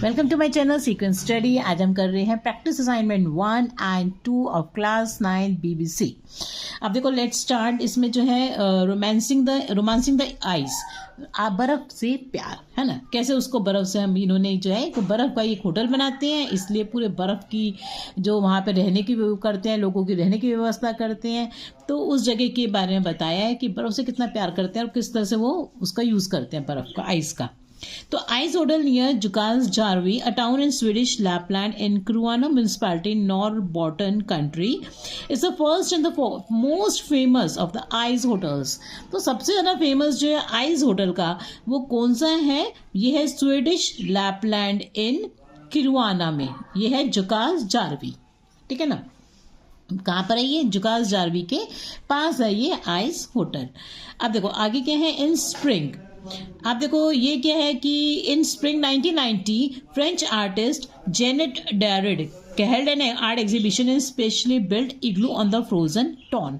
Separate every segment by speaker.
Speaker 1: Welcome to my channel sequence study. आज हम कर रहे हैं practice assignment 1 and 2 of class 9 BBC। अब देखो लेट्स स्टार्ट। इसमें जो है रोमांसिंग द आइस, बर्फ से प्यार, है ना। कैसे उसको बर्फ से हम इन्होंने जो है तो बर्फ का एक होटल बनाते हैं, इसलिए पूरे बर्फ की जो वहाँ पे रहने की करते हैं, लोगों की रहने की व्यवस्था करते हैं। तो उस जगह के बारे में बताया है कि बर्फ से कितना प्यार करते हैं और किस तरह से वो उसका यूज़ करते हैं बर्फ का, आइस का। तो ice hotel near Jukkasjarvi, a town in Swedish Lapland in Kiruna municipality Norrbotten country, is the first and the most famous of the ice hotels. तो सबसे ज़्यादा फेमस जो है आइस होटल का वो कौन सा है? ये है स्वीडिश लैपलैंड इन किरुआना में, ये है जुकासजार्वी, ठीक है ना। कहाँ पर है ये? जुकासजार्वी के पास है ये आइस होटल। अब देखो आगे क्या है? इन स्प्रिंग, आप देखो ये क्या है कि in spring 1990 French artist Jannot Derid held an art exhibition in specially built igloo on the frozen Torne.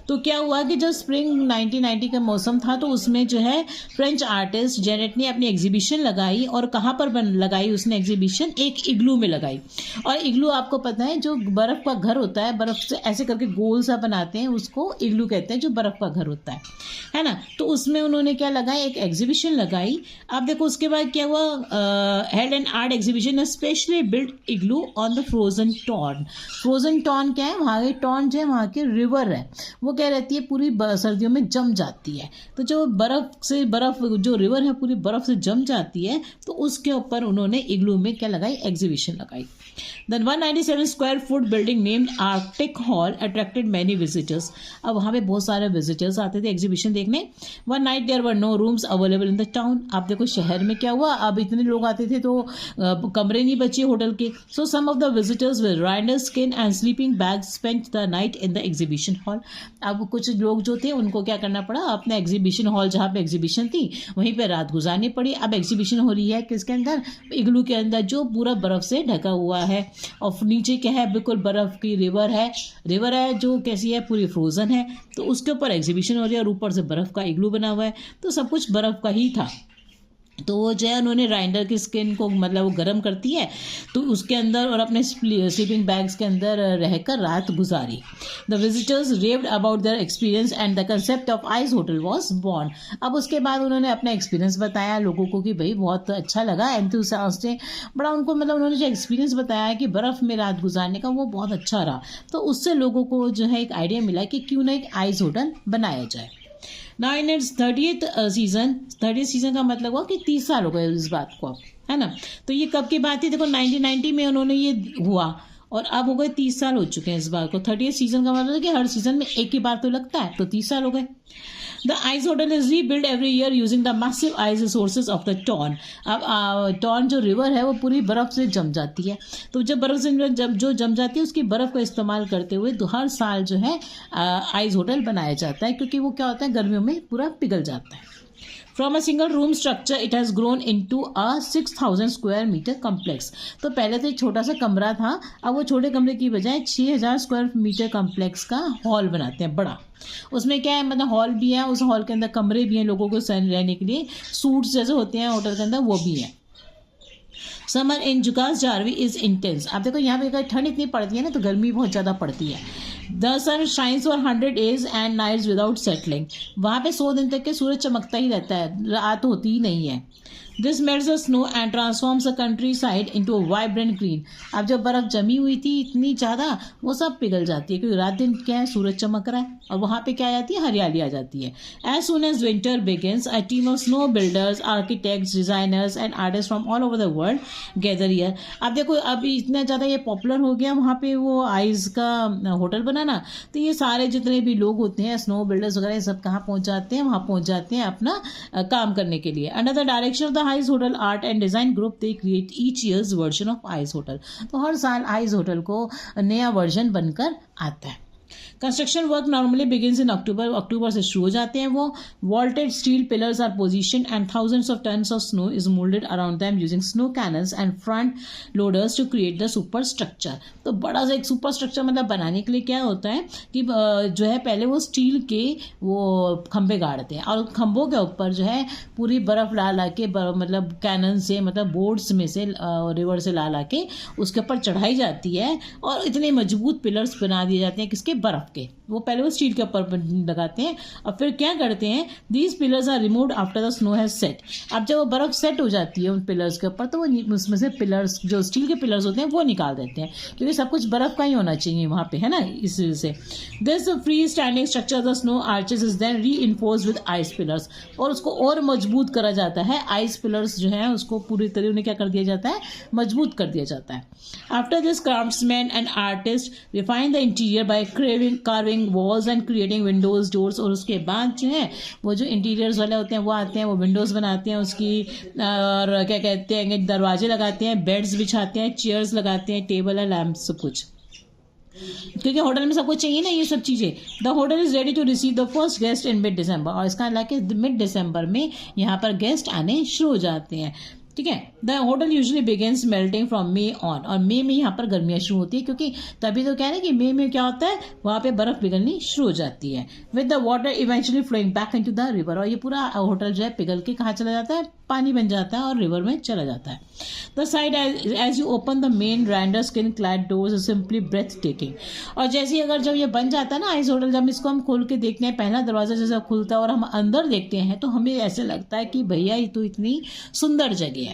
Speaker 1: तो क्या हुआ कि जब स्प्रिंग 1990 का मौसम था तो उसमें जो है फ्रेंच आर्टिस्ट जेनेट ने अपनी एग्जीबिशन लगाई। और कहाँ पर लगाई उसने एग्जीबिशन? एक इग्लू में लगाई। और इग्लू आपको पता है जो बर्फ़ का घर होता है, बर्फ़ से ऐसे करके गोल सा बनाते हैं, उसको इग्लू कहते हैं, जो बर्फ़ का घर होता है ना। तो उसमें उन्होंने क्या लगाया? एक एग्जीबिशन लगाई। आप देखो उसके बाद क्या हुआ? Held an art exhibition specially built igloo on the frozen Torne. Frozen Torne क्या है? वहाँ की टॉन जो है वहाँ की रिवर है, वो क्या रहती है पूरी सर्दियों में जम जाती है। तो जो बर्फ जो रिवर है पूरी बर्फ से जम जाती है, तो उसके ऊपर उन्होंने इग्लू में क्या लगाई? एग्जीबिशन लगाई। Then 197 square foot building named Arctic Hall attracted many visitors। अब वहाँ पे बहुत सारे विजिटर्स आते थे एग्जीबिशन देखने। One night there were no rooms available in the town। आप देखो शहर में क्या हुआ, अब इतने लोग आते थे तो कमरे नहीं बचे होटल के। So some of the visitors with reindeer skin and sleeping bags spent the night in the exhibition hall। अब कुछ लोग जो थे उनको क्या करना पड़ा? अपने एग्जीबिशन हॉल जहाँ पे एग्जीबिशन थी वहीं पे रात गुजारनी पड़ी। अब एग्जीबिशन हो रही है किसके अंदर? इग्लू के अंदर, जो पूरा बर्फ से ढका हुआ है। और नीचे क्या है? बिल्कुल बर्फ की रिवर है जो कैसी है? पूरी फ्रोजन है। तो उसके ऊपर एग्जीबिशन हो रही है और ऊपर से बर्फ का इग्लू बना हुआ है, तो सब कुछ बर्फ का ही था। तो वो जो है उन्होंने राइंडर की स्किन को मतलब वो गर्म करती है तो उसके अंदर और अपने स्लीपिंग बैग्स के अंदर रहकर रात गुजारी। The visitors रेव्ड about their experience and the concept of ice hotel was born. अब उसके बाद उन्होंने अपना एक्सपीरियंस बताया लोगों को कि भाई बहुत अच्छा लगा, एंथुसियास्टिक बड़ा उनको, मतलब उन्होंने जो एक्सपीरियंस बताया कि बर्फ़ में रात गुजारने का, वो बहुत अच्छा रहा। तो उससे लोगों को जो है एक आइडिया मिला कि क्यों ना एक आइस होटल बनाया जाए। Now in its 30th season का मतलब हुआ कि 30 साल हो गए इस बात को, अब है ना। तो ये कब की बात थी? देखो 1990 में उन्होंने ये हुआ और अब हो गए 30 साल हो चुके हैं इस बार को। 30th सीजन का मतलब है कि हर सीजन में एक ही बार तो लगता है, तो 30 साल हो गए। The ice hotel is rebuilt every year using the massive ice resources of the Don। अब टॉन जो रिवर है वो पूरी बर्फ़ से जम जाती है, तो जब बर्फ़ से जो जम जाती है उसकी बर्फ़ का इस्तेमाल करते हुए हर साल जो है आइस होटल बनाया जाता है, क्योंकि वो क्या होता है गर्मियों में पूरा पिघल जाता है। From a single room structure it has grown into a 6000 square meter complex। तो पहले तो एक छोटा सा कमरा था, अब वो छोटे कमरे की बजाय 6000 स्क्वायर मीटर कम्प्लेक्स का हॉल बनाते हैं बड़ा। उसमें क्या है, मतलब हॉल भी है, उस हॉल के अंदर कमरे भी हैं लोगों को रहने के लिए, सूट्स जैसे होते हैं होटल के अंदर वो भी हैं। Summer in Jukkasjarvi is intense. आप देखो यहाँ पे ठंड इतनी पड़ती है ना, तो गर्मी बहुत ज़्यादा पड़ती है। The sun shines for 100 days and nights without settling. वहाँ पे 100 दिन तक के सूरज चमकता ही रहता है, रात होती ही नहीं है। This melts the snow and transforms the country side into a vibrant green. अब जब बर्फ़ जमी हुई थी इतनी ज़्यादा, वो सब पिघल जाती है, क्योंकि रात दिन क्या है सूरज चमक रहा है और वहाँ पे क्या आ जाती है? हरियाली आ जाती है। As soon as winter begins a team of snow builders, architects, designers and artist from all over the world gather here. अब देखो अब इतना ज़्यादा ये पॉपुलर हो गया वहाँ पे वो आइस का होटल बनाना, तो ये सारे जितने भी लोग होते हैं स्नो बिल्डर्स वगैरह, ये सब कहाँ पहुँच जाते हैं? वहाँ पहुँच जाते हैं अपना काम करने के लिए। Under the direction of the ice hotel art and design group they create each years version of ice hotel. तो हर साल आइस होटल को नया वर्जन बनकर आता है। Construction work normally begins in October से शुरू हो जाते हैं वो. Vaulted steel pillars are position and thousands of tons of snow is moulded around them using snow cannons and front loaders to create the superstructure. तो बड़ा सा एक सुपर स्ट्रक्चर मतलब बनाने के लिए क्या होता है कि जो है पहले वो स्टील के वो खंभे गाड़ते हैं और खंभों के ऊपर जो है पूरी बर्फ ला के मतलब कैनन से मतलब बोर्ड्स में से रिवर से ला के उसके ऊपर चढ़ाई जाती है और इतने मजबूत पिलर्स बना दिए जाते हैं किसके, बर्फ के. वो पहले वो स्टील के ऊपर लगाते हैं और फिर क्या करते हैं, these pillars are removed after the snow has set. अब जब वो बर्फ सेट हो जाती है उन पिलर्स के ऊपर तो वो उसमें से पिलर्स जो स्टील के पिलर्स होते हैं वो निकाल देते हैं क्योंकि सब कुछ बर्फ का ही होना चाहिए वहाँ पे, है ना, इस वजह से. This free standing structure the snow arches is then reinforced with ice pillars. और उसको और मजबूत करा जाता है. आइस पिलर्स जो है उसको पूरी तरह उन्हें क्या कर दिया जाता है, मजबूत कर दिया जाता है. After this craftsman and artist refine the interior by carving walls and creating windows doors. और उसके बाद जो है वो जो इंटीरियर्स वाले होते हैं वो आते हैं, वो विंडोज बनाते हैं उसकी, और क्या कहते हैं दरवाजे लगाते हैं, बेड्स बिछाते हैं, चेयर्स लगाते हैं, टेबल है, लैम्प, सब कुछ, क्योंकि होटल में सब कुछ चाहिए ना ये सब चीज़ें. The hotel is ready to receive the first guest in mid December. और इसका हालांकि मिड दिसंबर में यहाँ पर गेस्ट आने शुरू हो जाते हैं. ठीक है. The hotel usually begins melting from May on. और मई में यहाँ पर गर्मियाँ शुरू होती है क्योंकि तभी तो क्या है कि मई में क्या होता है वहाँ पे बर्फ पिघलनी शुरू हो जाती है. With the water eventually flowing back into the river. और ये पूरा होटल जो है पिघल के कहाँ चला जाता है, पानी बन जाता है और रिवर में चला जाता है. The sight as you open the main reindeer skin clad doors is simply breathtaking. और जैसे ही अगर जब ये बन जाता है ना आइस होटल, जब इसको हम खोल के देखते हैं, पहला दरवाजा जैसा खुलता है और हम अंदर देखते हैं तो हमें ऐसे लगता है कि भैया ये तो इतनी सुंदर जगह है.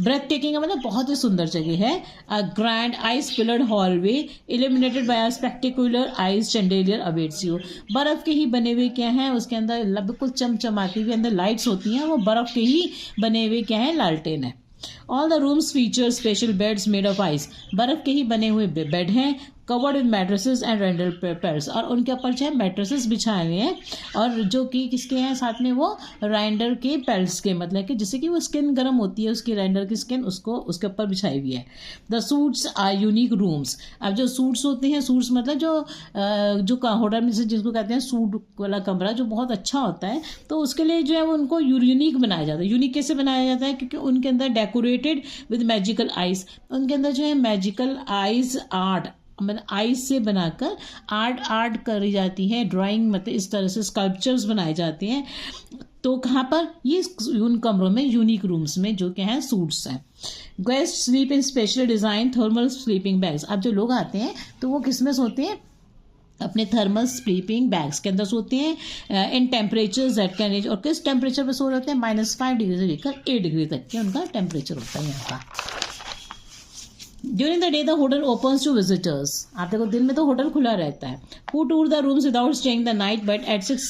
Speaker 1: ब्रेथ टेकिंग का मतलब बहुत ही सुंदर जगह है. A grand ice pillared hallway illuminated by a spectacular ice chandelier awaits you. बर्फ के ही बने हुए क्या है उसके अंदर बिल्कुल चमचमाती हुई अंदर लाइट्स होती हैं, वो बर्फ के ही बने हुए क्या है, लालटेन है. All the rooms feature special beds made of ice. बर्फ के ही बने हुए बेड हैं, covered with mattresses and reindeer pairs. और उनके ऊपर जो है मैट्रेसेस बिछाए हुए हैं और जो कि किसके हैं, साथ में वो रेंडर के पेल्स के, मतलब कि जिससे कि वो स्किन गर्म होती है उसकी, रेंडर की स्किन, उसको उसके ऊपर बिछाई हुई है. The suites are unique rooms. अब जो सूट्स होते हैं, सूट्स मतलब जो होटल में से जिसको कहते हैं सूट वाला कमरा, जो बहुत अच्छा होता है, तो उसके लिए जो है वो उनको यूनिक बनाया जाता है. यूनिक कैसे बनाया जाता है, क्योंकि उनके अंदर डेकोरेटेड विद मैजिकल आइस. उनके अंदर जो है मैजिकल आइस आर्ट, मतलब आइस से बनाकर आर्ट करी जाती है, ड्राइंग, मतलब इस तरह से स्कल्पचर्स बनाए जाते हैं. तो कहाँ पर, ये उन कमरों में, यूनिक रूम्स में जो क्या है सूट्स हैं. Guest sleep in specially design thermal sleeping bags. अब जो लोग आते हैं तो वो किस में सोते हैं, अपने थर्मल स्लीपिंग बैग्स के अंदर सोते हैं. In temperature that can range. और किस टेम्परेचर पे सो रहे होते हैं, -5 डिग्री से लेकर 8 डिग्री तक के उनका टेम्परेचर होता है यहाँ का. During the day, the hotel opens to visitors. आप देखो दिन में तो होटल खुला रहता है. Who tour the rooms without staying the night, but at 6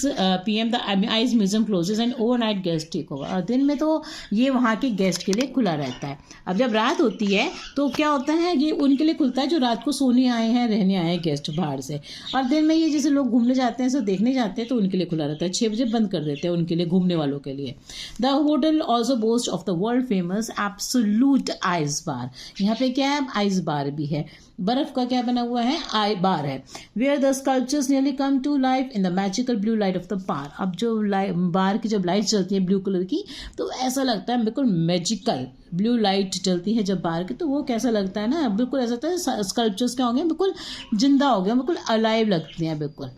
Speaker 1: PM the ice museum closes and overnight guests take over. और दिन में तो ये वहाँ के गेस्ट के लिए खुला रहता है. अब जब रात होती है तो क्या होता है, ये उनके लिए खुलता है जो रात को सोने आए हैं, रहने आए हैं गेस्ट बाहर से. और दिन में ये जैसे लोग घूमने जाते हैं, सब देखने जाते हैं, तो उनके लिए खुला रहता है. 6 बजे बंद कर देते हैं उनके लिए, घूमने वालों के लिए. The hotel also boast of the world famous Absolut ice bar. यहाँ पे क्या है, आइस बार भी है. बर्फ का क्या बना हुआ है, आई बार है. Where the sculptures nearly come to life in the magical blue light of the bar. अब जो बार की जब लाइट चलती है ब्लू कलर की, तो ऐसा लगता है बिल्कुल मैजिकल ब्लू लाइट चलती है जब बार की, तो वो कैसा लगता है ना, बिल्कुल ऐसा लगता है स्कल्पचर्स क्या होंगे, बिल्कुल जिंदा हो गया, बिल्कुल अलाइव लगते हैं बिल्कुल.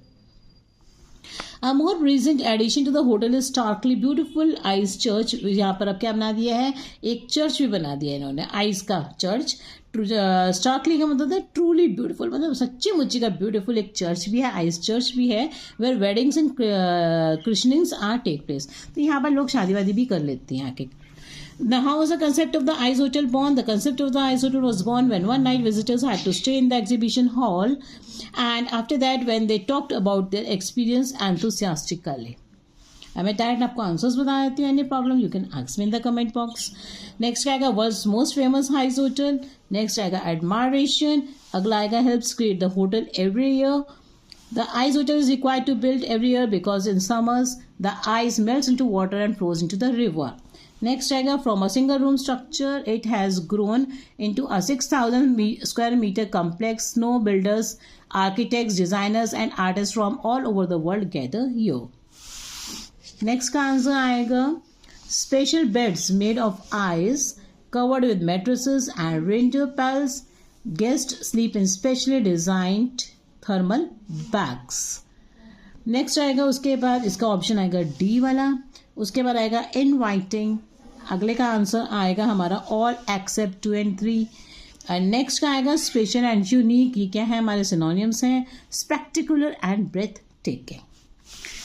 Speaker 1: A more recent addition to the hotel is starkly beautiful ice church. यहाँ पर अब क्या बना दिया है, एक चर्च भी बना दिया है इन्होंने, आइस का चर्च. स्टार्कली का मतलब है ट्रूली ब्यूटीफुल, मतलब सच्ची मुच्ची का ब्यूटीफुल एक चर्च भी है, आइस चर्च भी है. Where weddings and christenings are take place. तो यहाँ पर लोग शादी वादी भी कर लेते हैं आके. Now, how was the concept of the ice hotel born? The concept of the ice hotel was born when one night visitors had to stay in the exhibition hall, and after that when they talked about their experience enthusiastically. मैं direct आपको answers बता देती हूँ. Any problem you can ask me in the comment box. Next आएगा world's most famous ice hotel. Next आएगा admiration. अगला आएगा helps create the hotel every year. The ice hotel is required to build every year because in summers the ice melts into water and flows into the river. Next आएगा from a single room structure it has grown into a 6,000 square metre complex. Now builders, architects, designers and artist from all over the world gather here. Next का answer आएगा special beds made of ice covered with mattresses and reindeer pelts. Guests sleep in specially designed thermal bags. Next आएगा उसके बाद इसका option आएगा D वाला. उसके बाद आएगा इनवाइटिंग. अगले का आंसर आएगा हमारा all except 2 and 3. And next का आएगा स्पेशल एंड यूनिक. ये क्या है, हमारे सिनोनिम्स हैं. Spectacular and breathtaking.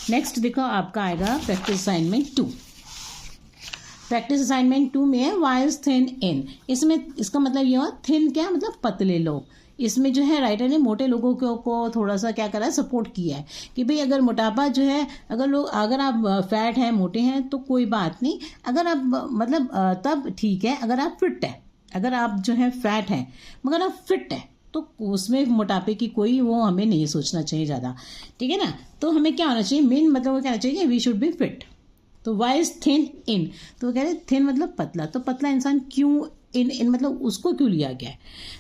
Speaker 1: Next देखो आपका आएगा प्रैक्टिस असाइनमेंट 2. प्रैक्टिस असाइनमेंट 2 में है वाई इज थिन इन. इसमें इसका मतलब ये हुआ थिन क्या मतलब पतले लोग. इसमें जो है राइटर ने मोटे लोगों को थोड़ा सा क्या करा है सपोर्ट किया है कि भाई अगर मोटापा जो है अगर आप फैट हैं मोटे हैं तो कोई बात नहीं. अगर आप मतलब तब ठीक है अगर आप फिट है. अगर आप जो है फैट हैं मगर आप फिट है तो उसमें मोटापे की कोई वो हमें नहीं सोचना चाहिए ज़्यादा. ठीक है ना. तो हमें क्या होना चाहिए मेन मतलब वो कहना चाहिए वी शुड बी फिट. तो वाई इज थिन इन. तो वो कह रहे थिन मतलब पतला. तो पतला इंसान क्यों इन मतलब उसको क्यों लिया गया है.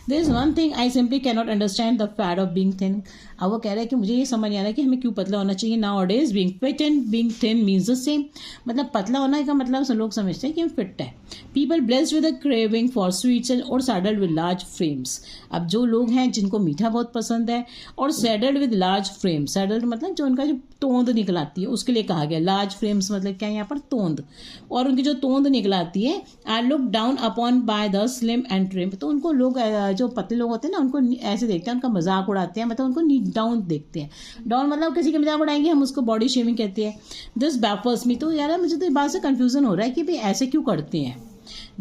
Speaker 1: There is one thing I simply can not understand the fad of being thin. अब वो कह रहा है कि मुझे ये समझ नहीं आ रहा है कि हमें क्यों पतला होना चाहिए. Now days being fit and being thin means the same. मतलब पतला होने का मतलब लोग समझते हैं कि हम फिट है. People blessed with a craving for sweets and और सैडल्ड विद लार्ज फ्रेम्स. अब जो लोग हैं जिनको मीठा बहुत पसंद है और सैडल्ड विद लार्ज फ्रेम. सैडल्ड मतलब जो उनका जो तोंद निकल आती है उसके लिए कहा गया. लार्ज फ्रेम्स मतलब क्या है यहाँ पर तोंद. और उनकी जो तोंद निकल आती है are look down upon by the slim and trim. तो उनको लोग जो पतले लोग होते हैं ना उनको ऐसे देखते हैं, उनका मजाक उड़ाते हैं. मतलब उनको डाउन देखते हैं. डाउन मतलब किसी के मजाक उड़ाएंगे हम उसको बॉडी शेमिंग कहते हैं. दिस बैफल्स मी. तो यार मुझे तो इस बात से कंफ्यूजन हो रहा है कि भाई ऐसे क्यों करते हैं.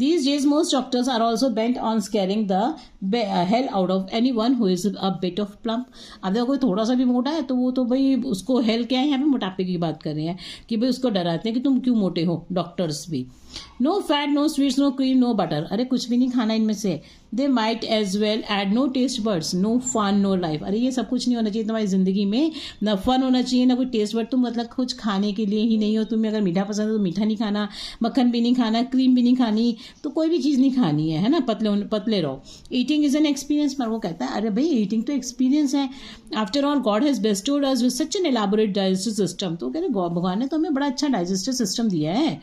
Speaker 1: These days, most doctors are also bent on scaring the hell out of anyone who is a bit of plump. अब देखो कोई थोड़ा सा भी मोटा है तो वो तो भाई उसको हेल क्या है, यहाँ पे मोटापे की बात कर रहे हैं कि भाई उसको डराते हैं कि तुम क्यों मोटे हो. डॉक्टर्स भी no fat no sweets no cream no butter. अरे कुछ भी नहीं खाना इनमें से. They might as well add no taste buds no fun no life. अरे ये सब कुछ नहीं होना चाहिए तुम्हारी जिंदगी में. ना फन होना चाहिए ना कोई टेस्ट बर्ड. तुम मतलब कुछ खाने के लिए ही नहीं हो. तुम्हें अगर मीठा पसंद है तो मीठा नहीं खाना, मक्खन भी नहीं खाना, क्रीम भी नहीं खानी, तो कोई भी चीज़ नहीं खानी है ना. पतले रहो. Eating is an experience. पर वो कहता है अरे भाई ईटिंग तो एक्सपीरियंस है. After all God has bestowed us with such an elaborate digestive system. तो कहते हैं भगवान ने तो हमें बड़ा अच्छा डाइजेस्टिव सिस्टम दिया है.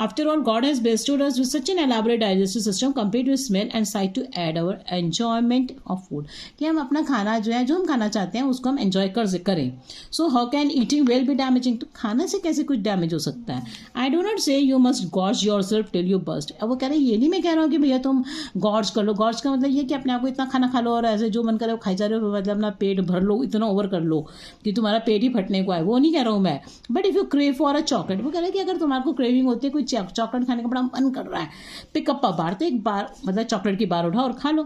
Speaker 1: After all, God has bestowed us with such an elaborate digestive system compared with smell and sight to add our enjoyment of food. कि हम अपना खाना जो है जो हम खाना चाहते हैं उसको हम एंजॉय करें. So how can eating well be damaging? तो खाना से कैसे कुछ डैमेज हो सकता है. I do not say you must gorge yourself till you burst. अब वो कह रहे हैं ये नहीं मैं कह रहा हूँ कि भैया तुम गॉर्ज कर लो. गॉर्ज का मतलब ये कि अपने आप को इतना खाना खा लो और ऐसे जो मन करे वो खाई जा रहे हो, मतलब अपना पेट भर लो, इतना ओवर कर लो कि तुम्हारा पेट ही फटने को है. वो नहीं कह रहा हूँ मैं. But if you crave for a chocolate, वो कह रहे हैं कि अगर तुम्हारे को क्रेविंग होती है कोई चॉकलेट खाने का बड़ा मन कर रहा है, पिकअप अ बार, तो एक बार मतलब चॉकलेट की बार उठाओ और खा लो.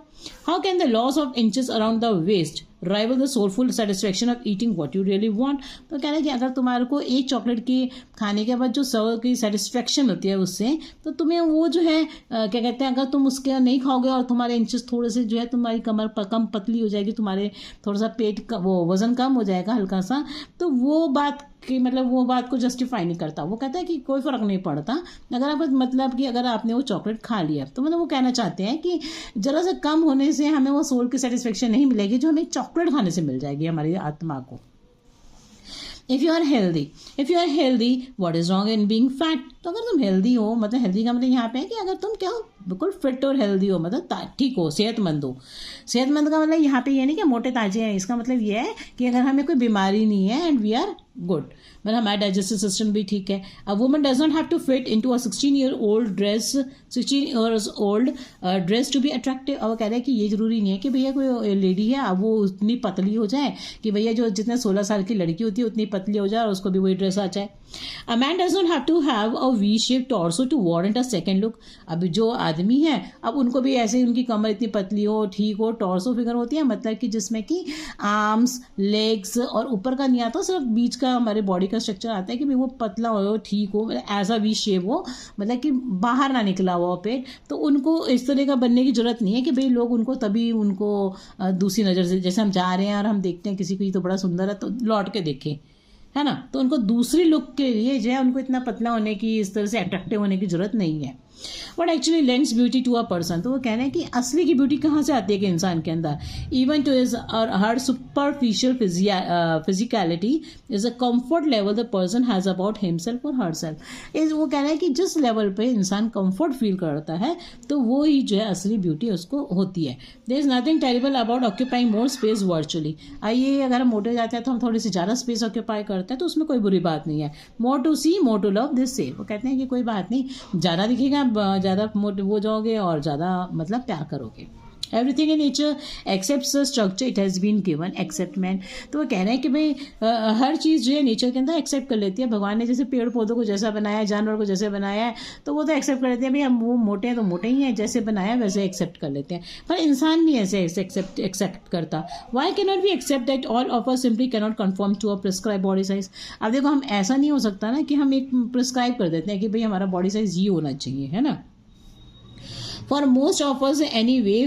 Speaker 1: How can the loss of inches around the waist rival the soulful satisfaction of eating what you really want. तो कह रहे हैं कि अगर तुम्हारे को एक चॉकलेट की खाने के बाद जो सर्व की सेटिस्फेक्शन होती है उससे, तो तुम्हें वो जो है क्या कहते हैं अगर तुम उसके नहीं खाओगे और तुम्हारे इंचेस थोड़े से जो है तुम्हारी कमर कम पतली हो जाएगी, तुम्हारे थोड़ा सा पेट का वो वजन कम हो जाएगा हल्का सा, तो वो बात कि मतलब वो बात को जस्टिफाई नहीं करता. वो कहता है कि कोई फ़र्क नहीं पड़ता अगर आप मतलब कि अगर आपने वो चॉकलेट खा लिया. तो मतलब वो कहना चाहते हैं कि ज़रा सा कम होने से हमें वो सोल की सेटिस्फेक्शन नहीं मिलेगी जो हमें चॉकलेट खाने से मिल जाएगी हमारी आत्मा को. If you are healthy what is wrong in being fat. तो अगर तुम हेल्दी हो, मतलब हेल्दी का मतलब यहाँ पे है कि अगर तुम क्या हो बिल्कुल फिट और हेल्दी हो, मतलब ठीक हो, सेहतमंद हो. सेहतमंद का मतलब यहाँ पे ये नहीं कि मोटे ताजे हैं. इसका मतलब ये है कि अगर हमें कोई बीमारी नहीं है एंड वी आर गुड, मतलब हमारा डाइजेस्टिव सिस्टम भी ठीक है. A woman does not have to fit into a 16 years old dress to be attractive. अब कह रहे हैं कि ये जरूरी नहीं है कि भैया कोई लेडी है अब वो उतनी पतली हो जाए कि भैया जो जितने 16 साल की लड़की होती है उतनी पतली हो जाए और उसको भी वही ड्रेस आ जाए. A man does not have to have a V shape torso to warrant a second look. अब जो आदमी है अब उनको भी ऐसे उनकी कमर इतनी पतली हो, ठीक हो, टॉर्सो फिगर होती है, मतलब कि जिसमें कि आर्म्स, लेग्स और ऊपर का नहीं आता, सिर्फ बीच का हमारे बॉडी का स्ट्रक्चर आता है कि भाई वो पतला हो, ठीक हो, ऐसा वी शेप हो, मतलब कि बाहर ना निकला हुआ पेट. तो उनको इस तरह का बनने की जरूरत नहीं है कि भाई लोग उनको तभी उनको दूसरी नज़र से, जैसे हम जा रहे हैं और हम देखते हैं किसी को ये तो बड़ा सुंदर है तो लौट के देखें, है ना, तो उनको दूसरी लुक के लिए जो है उनको इतना पतला होने की, इस तरह से अट्रैक्टिव होने की जरूरत नहीं है. But actually lends beauty to a person. तो वो कह रहे हैं कि असली की ब्यूटी कहाँ से आती है कि इंसान के अंदर. Even to is or her superficial physicality is a comfort level the person has about himself or her self. वो कह रहे हैं कि जिस लेवल पे इंसान कंफर्ट फील करता है तो वो ही जो है असली ब्यूटी उसको होती है. There is nothing terrible about occupying more space virtually. आइए, अगर हम मोटे जाते हैं तो हम थोड़ी सी ज़्यादा स्पेस ऑक्यूपाई करते हैं तो उसमें कोई बुरी बात नहीं है. More to see more to love this say. वो कहते हैं कि कोई बात नहीं, ज़्यादा दिखेगा, ज़्यादा मोटे हो जाओगे और ज़्यादा मतलब प्यार करोगे. Everything in nature accept the structure it has been given except man. तो वो कह रहे हैं कि भाई हर चीज़ जो है नेचर के अंदर एक्सेप्ट कर लेती है. भगवान ने जैसे पेड़ पौधों को जैसा बनाया है, जानवर को जैसे बनाया है, तो वो तो एक्सेप्ट कर लेते हैं. भाई हम वो मोटे हैं तो मोटे ही हैं, जैसे बनाया वैसे एक्सेप्ट कर लेते हैं. पर इंसान नहीं ऐसे एक्सेप्ट करता. Why can not be accept that all of us simply can not confirm to a prescribe body size. अब देखो, हम ऐसा नहीं हो सकता ना कि हम एक प्रिस्क्राइब कर देते हैं कि भाई हमारा बॉडी साइज ये होना चाहिए, है ना. For most of us anyway,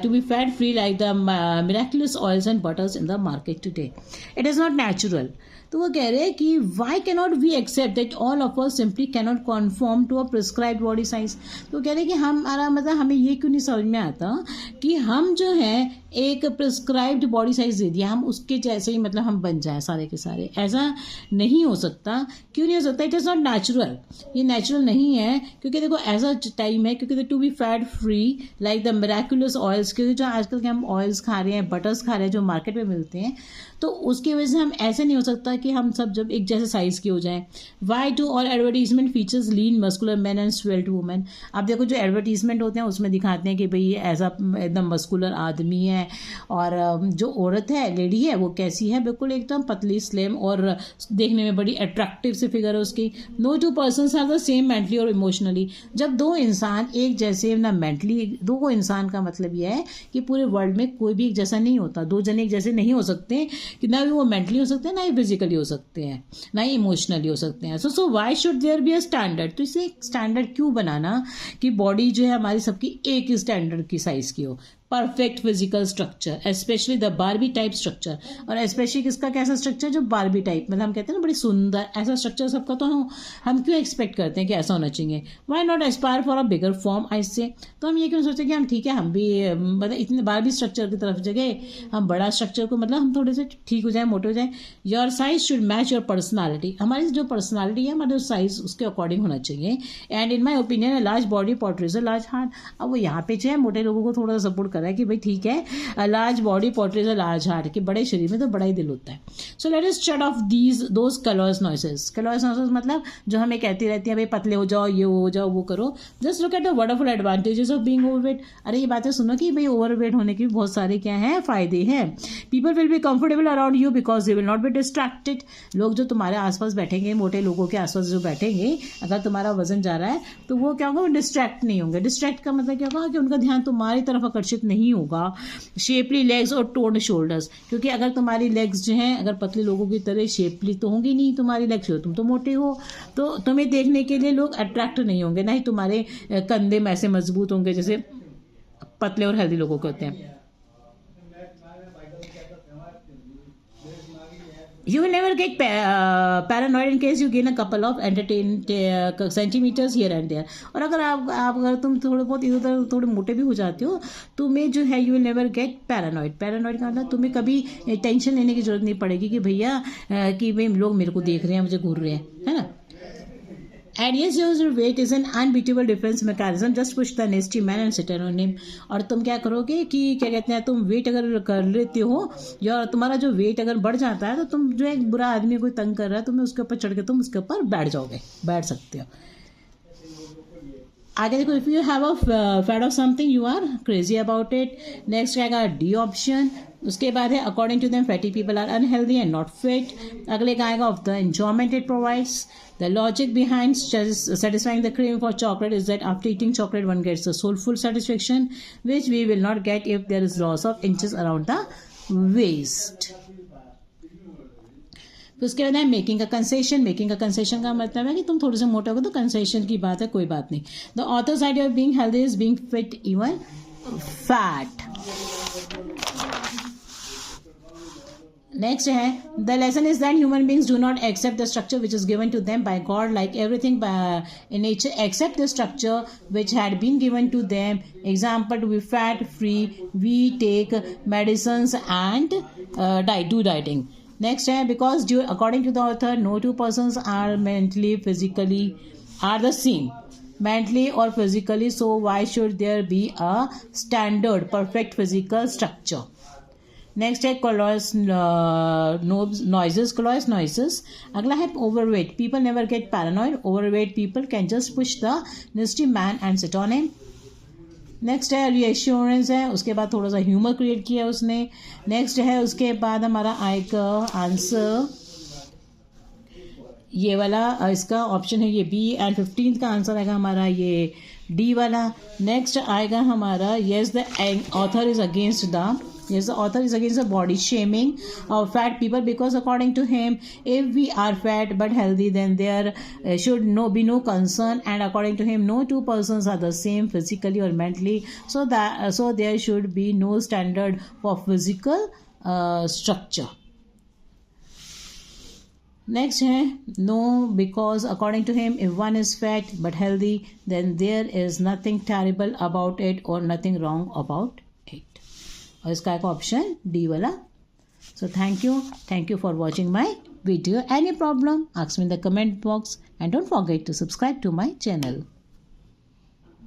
Speaker 1: to be fat free like the miraculous oils and butters in the market today, it is not natural. तो वो कह रहे हैं कि why cannot we accept that all of us simply cannot confirm to a prescribed body size. तो कह रहे हैं कि हमारा मतलब हमें ये क्यों नहीं समझ में आता कि हम जो है एक प्रिस्क्राइब्ड बॉडी साइज दे दिया, हम उसके जैसे ही मतलब हम बन जाए सारे के सारे. ऐसा नहीं हो सकता. क्यों नहीं हो सकता? It is not natural. ये नेचुरल नहीं है, क्योंकि देखो ऐसा टाइम है, क्योंकि to be fat free like the miraculous oils, क्योंकि जो आजकल के हम ऑयल्स खा रहे हैं, बटर्स खा रहे हैं जो मार्केट में मिलते हैं, तो उसकी वजह से हम ऐसे नहीं हो सकता कि हम सब जब एक जैसे साइज के हो जाएं. Why do all advertisement features lean muscular man and svelte women. अब देखो जो एडवर्टीजमेंट होते हैं उसमें दिखाते हैं कि भाई ये ऐसा एकदम मस्कुलर आदमी है, और जो औरत है, लेडी है, वो कैसी है, बिल्कुल एकदम पतली स्लिम और देखने में बड़ी अट्रैक्टिव सी फिगर है उसकी. No two persons are the same mentally और इमोशनली. जब दो इंसान एक जैसे ना मेंटली, दो इंसान का मतलब यह है कि पूरे वर्ल्ड में कोई भी एक जैसा नहीं होता. दो जने एक जैसे नहीं हो सकते, कि ना भी वो मेंटली हो सकते हैं, ना ही फिजिकली हो सकते हैं, ना ही इमोशनली हो सकते हैं. So why should there be a standard. तो इसे एक स्टैंडर्ड क्यों बनाना कि बॉडी जो है हमारी सबकी एक ही स्टैंडर्ड की साइज की हो. Perfect physical structure, specially the Barbie type structure. और स्पेशली किसका कैसा स्ट्रक्चर, जो बारबी टाइप, मतलब हम कहते हैं ना बड़ी सुंदर, ऐसा स्ट्रक्चर सबका. तो हम क्यों एक्सपेक्ट करते हैं कि ऐसा होना चाहिए. Why not aspire for a bigger form I say. तो हम ये क्यों सोचते हैं कि हम ठीक है, हम भी मतलब इतने बारबी स्ट्रक्चर की तरफ जगह हम बड़ा स्ट्रक्चर को, मतलब हम थोड़े से ठीक हो जाए, मोटे हो जाए. Your size should match your personality. हमारी जो पर्सनैलिटी है, हमारे साइज उसके अकॉर्डिंग होना चाहिए. And in my opinion large body portrays a large heart. अब वो यहाँ पे जो है मोटे लोगों को थोड़ा सा सपोर्ट कर रहा है कि भाई ठीक है, large body portrays a large heart, कि बड़े शरीर में तो बड़ा ही दिल होता है. So let us shut off those colours noises. Colours noises मतलब जो हमें कहती रहती है भाई पतले हो जाओ, ये हो जाओ, वो करो. Just look at the wonderful advantages of being overweight. अरे ये बातें सुनो कि भाई ओवरवेट होने के बहुत सारे क्या हैं फायदे हैं. People will be comfortable around you because they will not be distracted. लोग जो तुम्हारे आसपास बैठेंगे, मोटे लोगों के आसपास जो बैठेंगे, अगर तुम्हारा वजन जा रहा है तो वो क्या होगा, वो डिस्ट्रैक्ट नहीं होंगे. डिस्ट्रैक्ट का मतलब क्या होगा कि उनका ध्यान तुम्हारी तरफ आकर्षित नहीं होगा. शेपली लेग्स और टोन्ड शोल्डर्स, क्योंकि अगर तुम्हारी लेग्स जो हैं अगर पतले लोगों की तरह शेपली तो होंगी नहीं तुम्हारी लेग्स, हो तुम तो मोटे हो, तो तुम्हें देखने के लिए लोग अट्रैक्ट नहीं होंगे. ना ही तुम्हारे कंधे में ऐसे मजबूत होंगे जैसे पतले और हेल्दी लोगों के होते हैं. You will never get paranoid in case you gain a couple of entertained centimeters here and there. और अगर तुम थोड़े बहुत इधर उधर थोड़े मोटे भी हो जाते हो, तुम्हें जो है you will never get paranoid. Paranoid का मतलब तुम्हें कभी टेंशन लेने की जरूरत नहीं पड़ेगी कि भैया कि भाई लोग मेरे को देख रहे हैं, मुझे घूर रहे हैं, है ना. And yes, your weight is an unbeatable defense mechanism. Just push the nasty man and sit on him. और तुम क्या करोगे कि क्या कहते हैं, तुम वेट अगर कर लेते हो या तुम्हारा जो वेट अगर बढ़ जाता है, तो तुम जो एक बुरा आदमी कोई तंग कर रहा है, तुम्हें उसके ऊपर चढ़ के तुम उसके ऊपर बैठ सकते हो. आगे देखो, if you have a fat of something you are crazy about it. Next आएगा डी ऑप्शन. उसके बाद है according to them fatty people are unhealthy and not fit. अगले का आएगा of the enjoyment it provides. The logic behind satisfying the craving for chocolate is that after eating chocolate one gets a soulful satisfaction which we will not get if there is loss of inches around the waist. फिर उसके बाद है making a concession. Making a concession का मतलब है कि तुम थोड़े से मोटे हो तो कंसेशन की बात है, कोई बात नहीं. The author's idea of being healthy is being fit even fat. Next है the lesson is that human beings do not accept the structure which is given to them by God like everything in nature accept the structure which had been given to them. Example to be fat free we take medicine and do dieting. Next है because according to the author no two persons are mentally physically are the same mentally or physically, so why should there be a standard perfect physical structure. Next है colours noises. अगला है overweight. People never get paranoid. Overweight people can just push the nasty man and sit on him. Next है reassurance है, उसके बाद थोड़ा सा humour create किया उसने. नेक्स्ट है उसके बाद हमारा आएगा आंसर ये वाला, इसका ऑप्शन है ये बी एंड 15th का आंसर आएगा हमारा ये डी वाला. नेक्स्ट आएगा हमारा yes the author is against the body shaming of fat people because according to him if we are fat but healthy then there should be no concern and according to him no two persons are the same physically और mentally, so there should be no standard for physical structure. Next है no because according to him if one is fat but healthy then there is nothing terrible about it और nothing wrong about it. और इसका एक option D वाला. So thank you for watching my video. Any problem ask me in the comment box and don't forget to subscribe to my channel.